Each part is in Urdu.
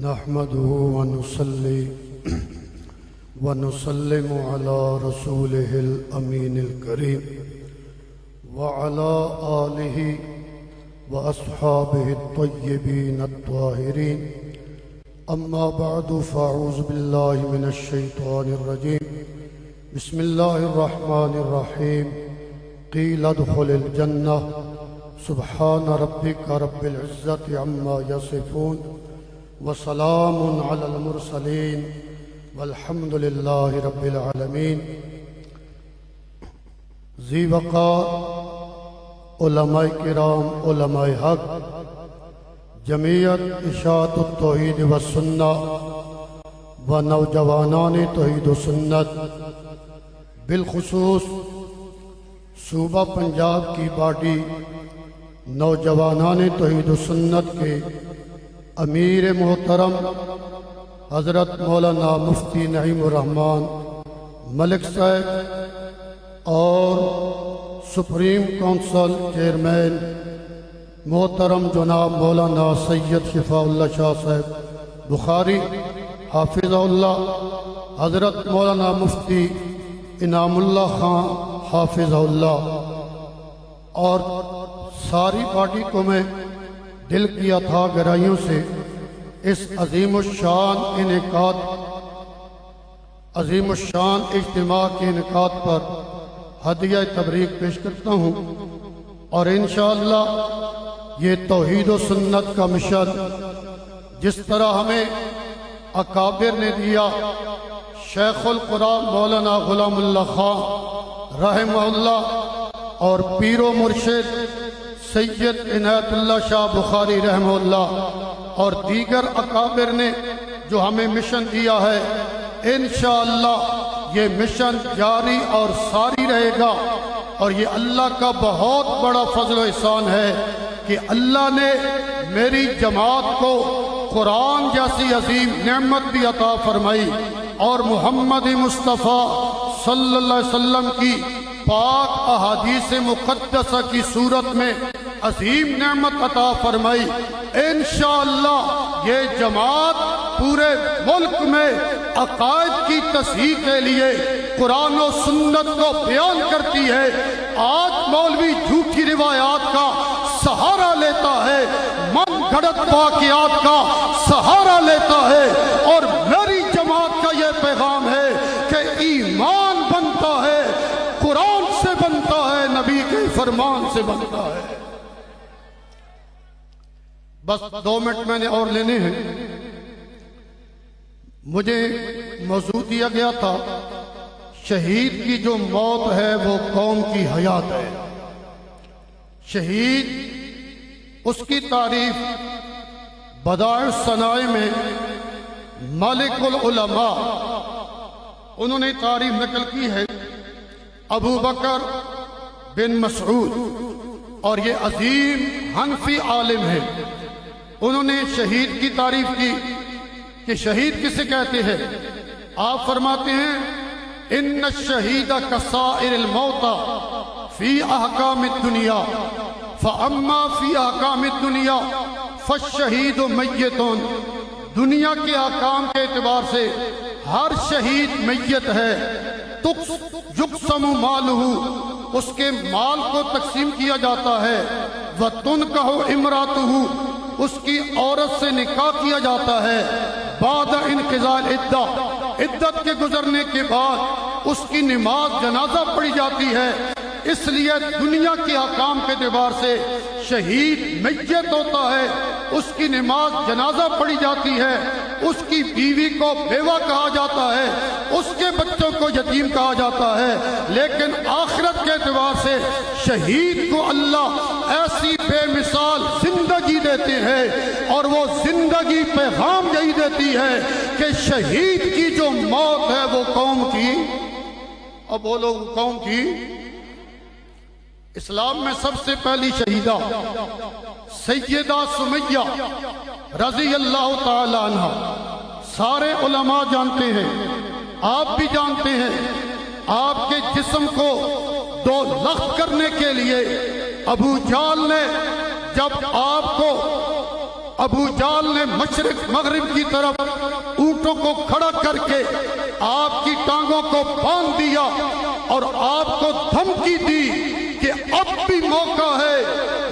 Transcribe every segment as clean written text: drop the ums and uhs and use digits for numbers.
نحمده ونصلي ونسلم على رسوله الأمين الكريم وعلى آله وأصحابه الطيبين الطاهرين أما بعد فأعوذ بالله من الشيطان الرجيم بسم الله الرحمن الرحيم قيل ادخل الجنة سبحان ربك رب العزة عما يصفون وسلام على المرسلين والحمد لله رب العالمين. ذی وقار علماء کرام، علماء حق، جمعیت اشاعت التوحید و سنہ و نوجوانان توحید و سنت، بالخصوص صوبہ پنجاب کی باڈی نوجوانان توحید و سنت کے امیر محترم حضرت مولانا مفتی نعیم الرحمن ملک صاحب اور سپریم کونسل چیئرمین محترم جناب مولانا سید شفاء اللہ شاہ صاحب بخاری حافظ اللہ، حضرت مولانا مفتی انعام اللہ خان حافظ اللہ، اور ساری پارٹی کو میں دل کی اتھا گہرائیوں سے اس عظیم الشان اجتماع کے انعقاد پر ہدیہ تبریک پیش کرتا ہوں، اور انشاءاللہ یہ توحید و سنت کا مشن جس طرح ہمیں اکابر نے دیا، شیخ القرآن مولانا غلام اللہ خان رحمہ اللہ اور پیر و مرشد سید عنایت اللہ شاہ بخاری رحمہ اللہ اور دیگر اکابر نے جو ہمیں مشن دیا ہے، انشاءاللہ یہ مشن جاری اور ساری رہے گا. اور یہ اللہ کا بہت بڑا فضل و احسان ہے کہ اللہ نے میری جماعت کو قرآن جیسی عظیم نعمت بھی عطا فرمائی اور محمد مصطفیٰ صلی اللہ علیہ وسلم کی پاک احادیث مقدسہ کی صورت میں عظیم نعمت عطا فرمائی. انشاءاللہ یہ جماعت پورے ملک میں عقائد کی تصحیح کے لیے قرآن و سنت کو بیان کرتی ہے. آج مولوی جھوٹی روایات کا سہارا لیتا ہے، من گھڑت واقعات کا سہارا لیتا ہے، اور میری جماعت کا یہ پیغام ہے کہ ایمان بنتا ہے، قرآن سے بنتا ہے، نبی کے فرمان سے بنتا ہے. بس 2 منٹ میں نے اور لینے ہیں. مجھے موضوع دیا گیا تھا شہید کی جو موت ہے وہ قوم کی حیات ہے. شہید، اس کی تعریف بدائع الصنائع میں مالک العلماء انہوں نے تعریف نقل کی ہے. ابو بکر بن مسعود، اور یہ عظیم حنفی عالم ہے، انہوں نے شہید کی تعریف کی کہ شہید کسے کہتے ہیں. آپ فرماتے ہیں ان الشہید کسائر الموتى فی احکام الدنیا فاما فی احکام الدنیا فالشہید میت. دنیا کے احکام کے اعتبار سے ہر شہید میت ہے. یقسم مالہ، اس کے مال کو تقسیم کیا جاتا ہے. وتنکح امراتہ، اس کی عورت سے نکاح کیا جاتا ہے. بعد انقضاء العدہ، عدت کے گزرنے کے بعد اس کی نماز جنازہ پڑھی جاتی ہے. اس لیے دنیا کے احکام کے اعتبار سے شہید میت ہوتا ہے، اس کی نماز جنازہ پڑھی جاتی ہے، اس کی بیوی کو بیوہ کہا جاتا ہے، اس کے بچوں کو یتیم کہا جاتا ہے. لیکن آخرت کے اعتبار سے شہید کو اللہ ایسی بے مثال زندگی دیتے ہیں، اور وہ زندگی پیغام یہی دیتی ہے کہ شہید کی جو موت ہے وہ قوم کی، اب بولو قوم کی، اسلام میں سب سے پہلی شہیدہ سیدہ سمیہ رضی اللہ تعالی عنہ، سارے علماء جانتے ہیں، آپ بھی جانتے ہیں. آپ کے جسم کو 2 لخت کرنے کے لیے ابو جہل نے جب آپ کو ابو جال نے مشرق مغرب کی طرف اونٹوں کو کھڑا کر کے آپ کی ٹانگوں کو باندھ دیا اور آپ کو دھمکی دی کہ اب بھی موقع ہے،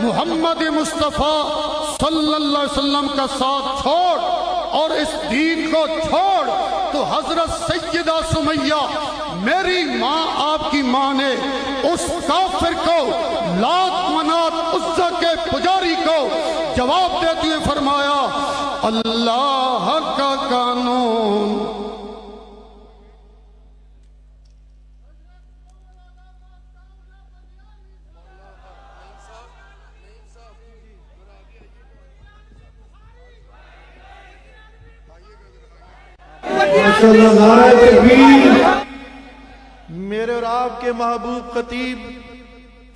محمد مصطفیٰ صلی اللہ علیہ وسلم کا ساتھ چھوڑ اور اس دین کو چھوڑ۔ تو حضرت سیدہ سمیہ میری ماں آپ کی ماں نے اس کافر کو، لات منات عزا کے پجاری کو جواب دیتے ہوئے فرمایا اللہ کا قانون میرے اور آپ کے محبوب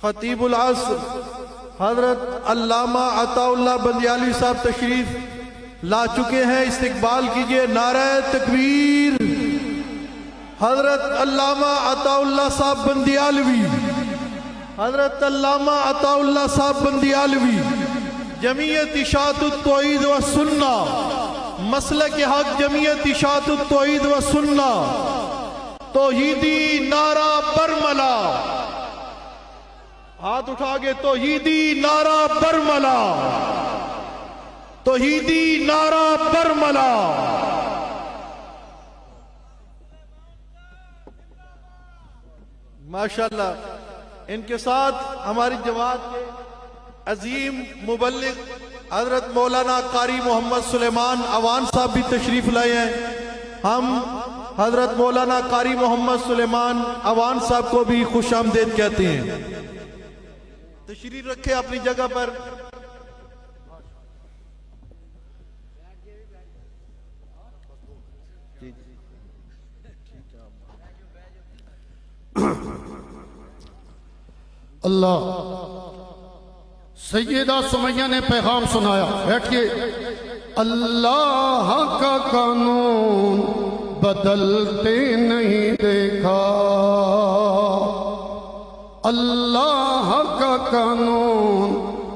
خطیب العصر حضرت علامہ عطا اللہ بندیالوی صاحب تشریف لا چکے ہیں، استقبال کیجئے، نعرہ تکبیر۔ حضرت علامہ عطا اللہ صاحب بندیالوی، حضرت علامہ عطا اللہ صاحب بندیالوی، جمعیت اشاعت التوحید و سنہ، مسلک حق جمعیت اشاعت التوحید و سنہ، توحیدی نعرہ برملا، ہاتھ اٹھا کے توحیدی نعرہ برملا، توحیدی نعرہ برملا۔ ماشاءاللہ، ان کے ساتھ ہماری جماعت کے عظیم مبلغ حضرت مولانا قاری محمد سلیمان اوان صاحب بھی تشریف لائے ہیں۔ ہم حضرت مولانا قاری محمد سلیمان اوان صاحب کو بھی خوش آمدید کہتے ہیں۔ تشریف رکھے اپنی جگہ پر۔ اللہ سیدہ سمیہ نے پیغام سنایا، بیٹھئے۔ اللہ کا قانون بدلتے نہیں دیکھا، اللہ کا قانون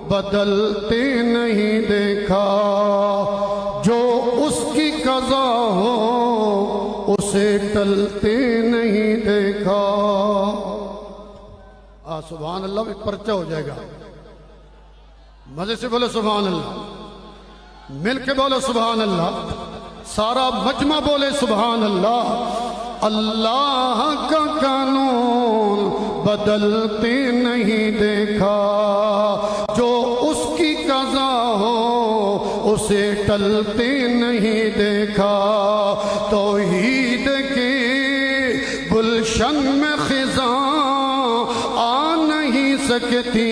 بدلتے نہیں دیکھا، جو اس کی قضا ہو اسے ٹلتے نہیں دیکھا۔ سبحان اللہ، ایک پرچہ ہو جائے گا، مزے سے بولو سبحان اللہ، مل کے بولو سبحان اللہ، سارا مجمع بولے سبحان اللہ۔ اللہ کا قانون بدلتے نہیں دیکھا، جو اس کی قضا ہو اسے ٹلتے نہیں دیکھا۔ توحید کے گلشن میں خزاں آ نہیں سکتی،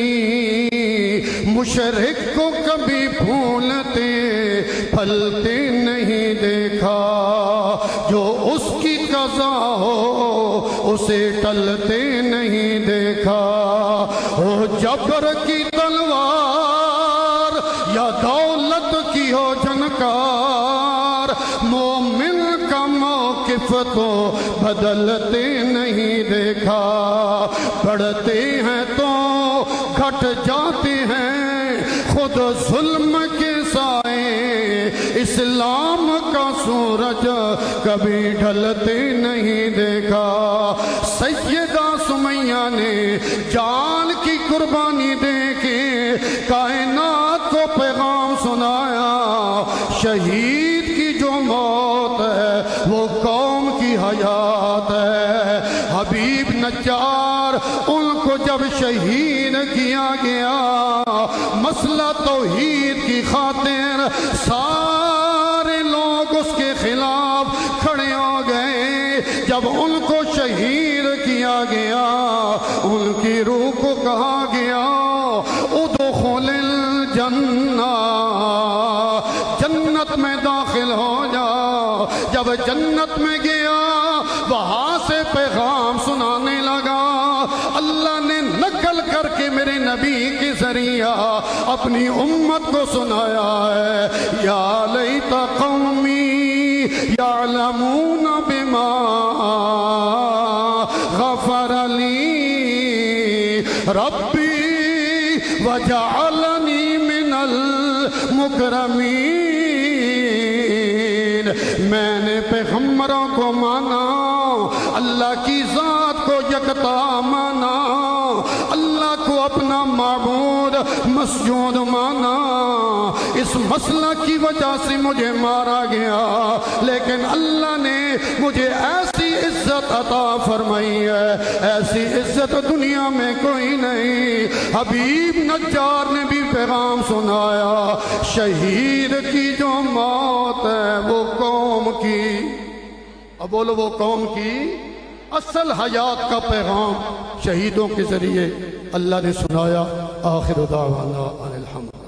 مشرق کو کبھی پھولتے پھلتے نہیں دیکھا، جو اس کی قضا ہو اسے ٹلتے نہیں دیکھا۔ ہو جبر کی تلوار یا دولت کی ہو جھنکار، مومن کا موقف تو بدلتے نہیں دیکھا۔ بڑھتے ہیں تو گھٹ جاتے ہیں، خود ظلم کے سائے اسلام کا سورج کبھی ڈھلتے نہیں دیکھا۔ سیدہ سمیہ نے جان کی قربانی دے کے کائنات کو پیغام سنایا، شہید کی جو موت ہے وہ قوم کی حیات ہے۔ حبیب نجار ان کو جب شہید کیا گیا، مسئلہ توحید کی خاطر سارے لوگ اس کے خلاف کھڑے ہو گئے۔ جب ان کو شہید کیا گیا، ان کی روح کو کہا گیا ادخل الجنہ، جنت میں داخل ہو جا۔ جب جنت میں گیا، وہاں سے پیغام سنانے لگا۔ اللہ نے نقل کر کے میرے نبی کے ذریعہ اپنی امت کو سنایا ہے، یا لیت قومی یعلمون بما غفر لی ربی وجعلنی من المکرمین۔ میں نے پیغمبروں کو مانا، اللہ کی ذات کو یکتا مانا، اللہ کو اپنا معبود مسجود مانا۔ اس مسئلہ کی وجہ سے مجھے مارا گیا، لیکن اللہ نے مجھے ایسی عزت عطا فرمائی ہے، ایسی عزت دنیا میں کوئی نہیں۔ حبیب نجار نے بھی پیغام سنایا، شہید کی جو موت ہے وہ قوم کی، اب بولو وہ قوم کی اصل حیات کا پیغام شہیدوں کے ذریعے اللہ نے سنایا۔ آخر دعوانا ان الحمد